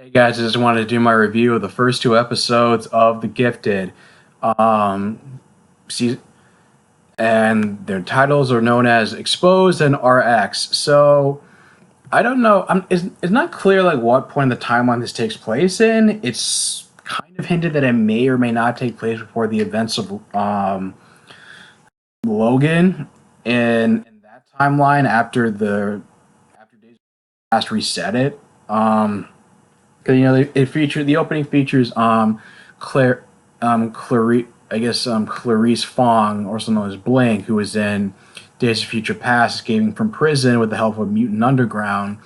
Hey guys, I just wanted to do my review of the first two episodes of The Gifted. Um, see, and their titles are known as Exposed and RX. So I don't know. It's not clear like what point in the timeline this takes place in. It's kind of hinted that it may or may not take place before the events of Logan in that timeline after Days Past reset it. Because it featured the opening features Claire Clarice Clarice Fong, also known as Blink, who was in Days of Future Past, escaping from prison with the help of Mutant Underground.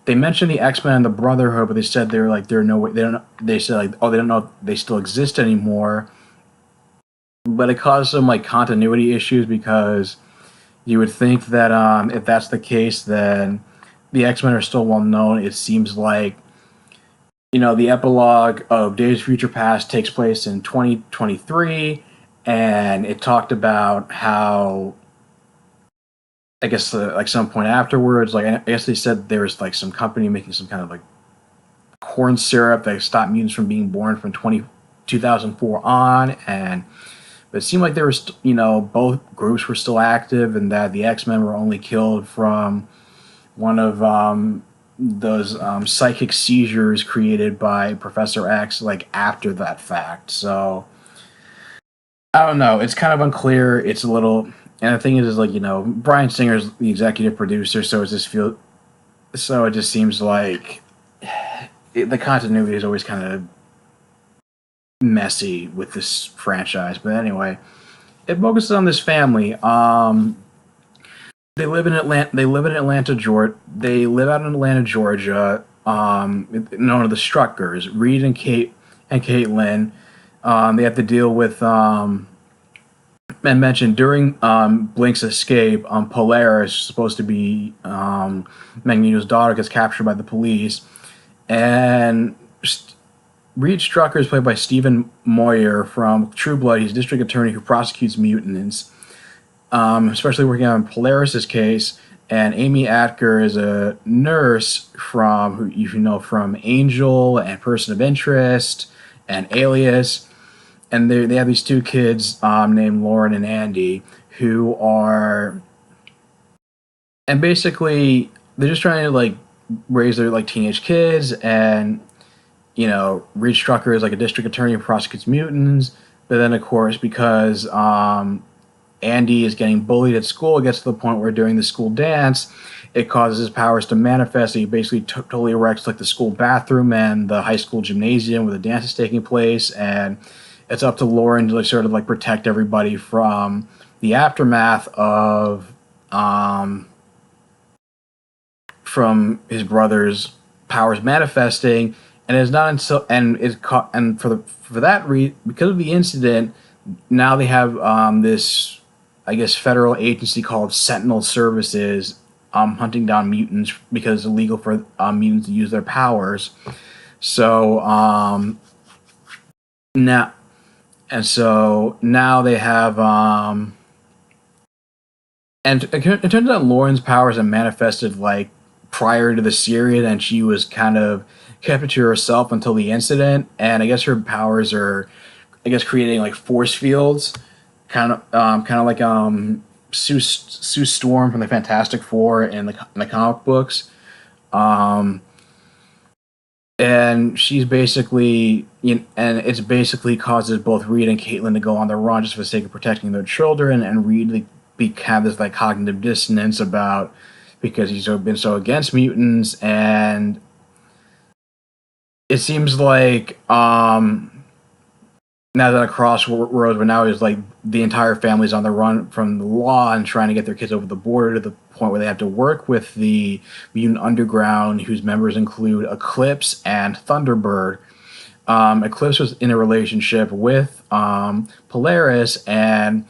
They mentioned the X Men and the Brotherhood, but they said they're no way they don't. They said they don't know if they still exist anymore. But it caused some like continuity issues because you would think that if that's the case, then the X Men are still well known. It seems like the epilogue of Days of Future Past takes place in 2023, and it talked about how, I guess, like some point afterwards, like I guess they said there was like some company making some kind of like corn syrup that stopped mutants from being born from 2004 on, and but it seemed like there was, both groups were still active, and that the X Men were only killed from one of those psychic seizures created by Professor X, like after that fact. So I don't know. It's kind of unclear. It's a little, and the thing is like Bryan Singer's the executive producer, so it just seems like the continuity is always kind of messy with this franchise. But anyway, it focuses on this family. They live in Atlanta. They live in Atlanta, Georgia. They live out in Atlanta, Georgia. Known as the Struckers, Reed and Caitlin. They have to deal with and mentioned during Blink's escape. Polaris, supposed to be Magneto's daughter, gets captured by the police, and Reed Strucker is played by Stephen Moyer from True Blood. He's a district attorney who prosecutes mutants, especially working on Polaris's case. And Amy Atker is a nurse from who you know from Angel and Person of Interest and Alias. And they have these two kids named Lauren and Andy who are, and basically they're just trying to like raise their like teenage kids. And Reed Strucker is like a district attorney who prosecutes mutants. But then, of course, because Andy is getting bullied at school, it gets to the point where during the school dance, it causes his powers to manifest. He basically totally erects like the school bathroom and the high school gymnasium where the dance is taking place. And it's up to Lauren to like sort of like protect everybody from the aftermath of from his brother's powers manifesting. And it's not until and for that because of the incident, now they have this, I guess, federal agency called Sentinel Services hunting down mutants because it's illegal for mutants to use their powers. So now they have and it turns out Lauren's powers are manifested like prior to the series, and she was kind of kept it to herself until the incident. And I guess her powers are, I guess, creating like force fields, kind of like Sue Storm from the Fantastic Four in the comic books. And she's basically, and it's basically causes both Reed and Caitlin to go on the run just for the sake of protecting their children. And Reed have this like cognitive dissonance about because he's been so against mutants. And it seems like now that a crossroads where now is like the entire family's on the run from the law and trying to get their kids over the border to the point where they have to work with the Mutant Underground, whose members include Eclipse and Thunderbird. Eclipse was in a relationship with Polaris, and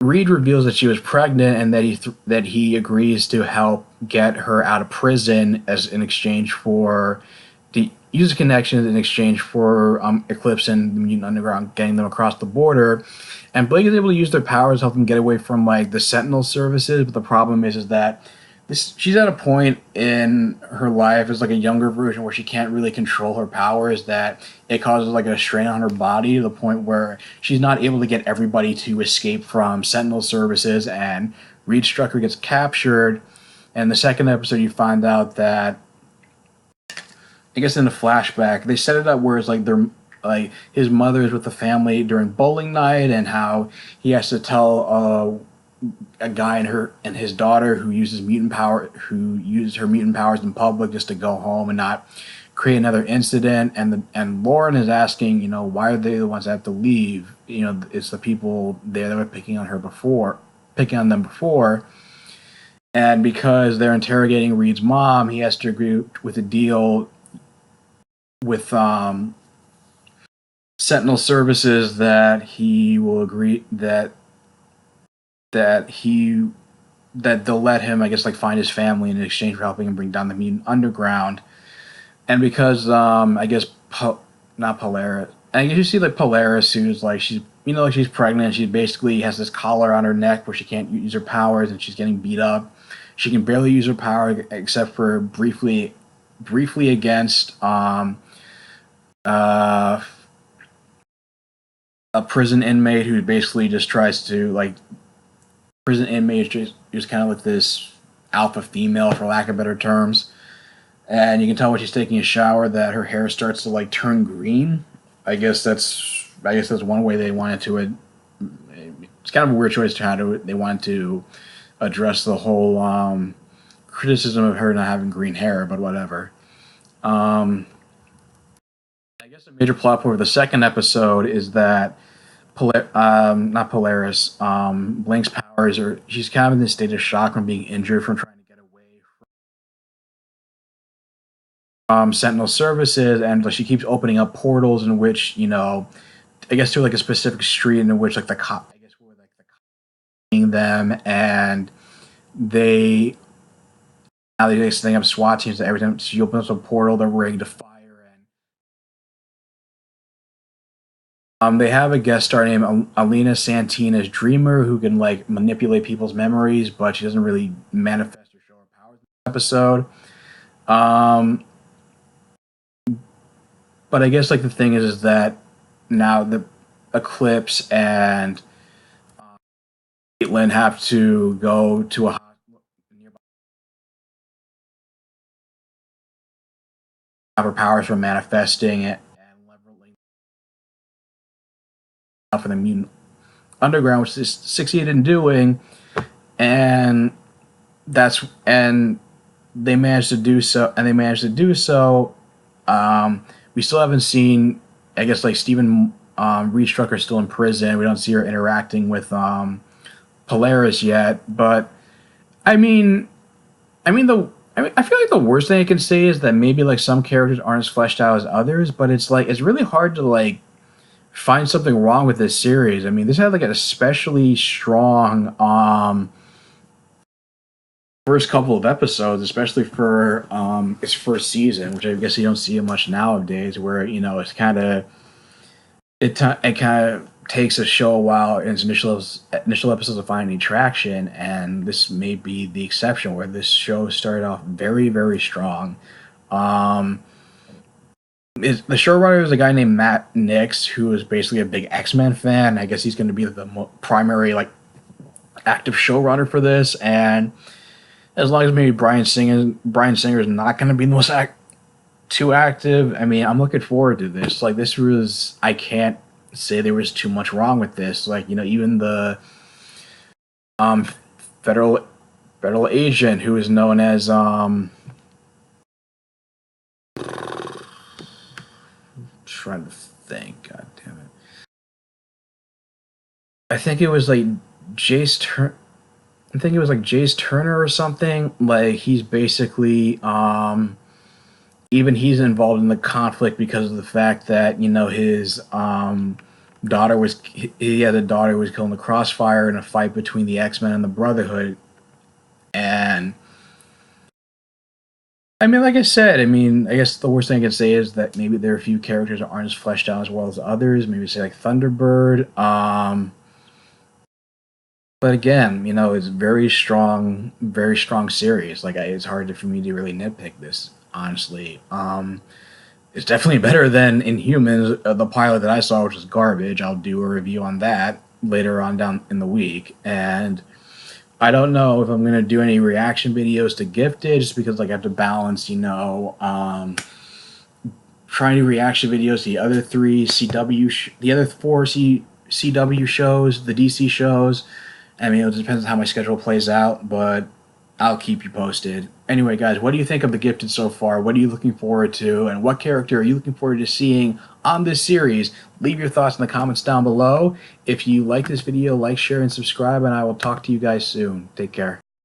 Reed reveals that she was pregnant, and that he agrees to help get her out of prison as in exchange for the user connections, in exchange for Eclipse and the Mutant Underground getting them across the border. And Blake is able to use their powers to help them get away from like the Sentinel services. But the problem is that this she's at a point in her life as like a younger version where she can't really control her powers, that it causes like a strain on her body to the point where she's not able to get everybody to escape from Sentinel services, and Reed Strucker gets captured. And the second episode you find out that, I guess in the flashback, they set it up where it's like they're like his mother is with the family during bowling night, and how he has to tell a guy and her and his daughter who uses her mutant powers in public, just to go home and not create another incident. And Lauren is asking, why are they the ones that have to leave? It's the people there that were picking on them before. And because they're interrogating Reed's mom, he has to agree with a deal with Sentinel Services that he will agree that they'll let him, I guess, like find his family in exchange for helping him bring down the mutant underground. And because I guess not Polaris, I guess you see like Polaris, who's like she's pregnant. She basically has this collar on her neck where she can't use her powers, and she's getting beat up. She can barely use her power except for briefly against uh, a prison inmate who basically just tries to like prison inmate just kind of like this alpha female, for lack of better terms. And you can tell when she's taking a shower that her hair starts to like turn green. I guess that's one way they wanted to. It's kind of a weird choice to how to they wanted to address the whole criticism of her not having green hair, but whatever. Um, I guess a major plot point of the second episode is that not Polaris, Blink's powers are she's kind of in this state of shock from being injured from trying to get away from Sentinel services, and like, she keeps opening up portals in which I guess to like a specific street in which like the cop, I guess where like the cops seeing them, and they now they just think of SWAT teams. Every time she opens up a portal, they're ready to fire. And they have a guest star named Alina Santina as Dreamer, who can like manipulate people's memories, but she doesn't really manifest or show her powers in the episode. Um, but I guess like the thing is that now the Eclipse and Caitlin have to go to a hospital nearby, have her powers from manifesting it, and leveling up for the mutant underground, which is succeeded in doing. And and they managed to do so, we still haven't seen, I guess, like Stephen Reed Strucker still in prison. We don't see her interacting with Polaris yet. But I mean, I feel like the worst thing I can say is that maybe like some characters aren't as fleshed out as others, but it's like it's really hard to like find something wrong with this series. I mean, this had like an especially strong first couple of episodes, especially for its first season, which I guess you don't see it much nowadays, where it's it kind of takes a show a while in its initial episodes to find any traction, and this may be the exception where this show started off very very strong. Um, the showrunner is a guy named Matt Nix, who is basically a big X-Men fan. I guess he's going to be the primary like active showrunner for this, and as long as maybe Brian Singer is not going to be the most too active. I mean, I'm looking forward to this. Like this was, I can't say there was too much wrong with this. Like even the um federal agent who is known as trying to think. God damn it. I think it was like Jace Turner. I think it was like Jace Turner or something. Like he's basically even he's involved in the conflict because of the fact that his daughter was he had a daughter who was killed in the Crossfire in a fight between the X-Men and the Brotherhood. And I mean, like I said, I mean, I guess the worst thing I can say is that maybe there are a few characters that aren't as fleshed out as well as others. Maybe say like Thunderbird. But again, it's very strong series. Like it's hard for me to really nitpick this, honestly. It's definitely better than Inhumans, the pilot that I saw, which was garbage. I'll do a review on that later on down in the week, and I don't know if I'm gonna do any reaction videos to Gifted, just because like I have to balance, trying to do reaction videos to the other the other four CW shows, the DC shows. I mean, it depends on how my schedule plays out, but I'll keep you posted. Anyway, guys, what do you think of The Gifted so far? What are you looking forward to? And what character are you looking forward to seeing on this series? Leave your thoughts in the comments down below. If you like this video, like, share, and subscribe, and I will talk to you guys soon. Take care.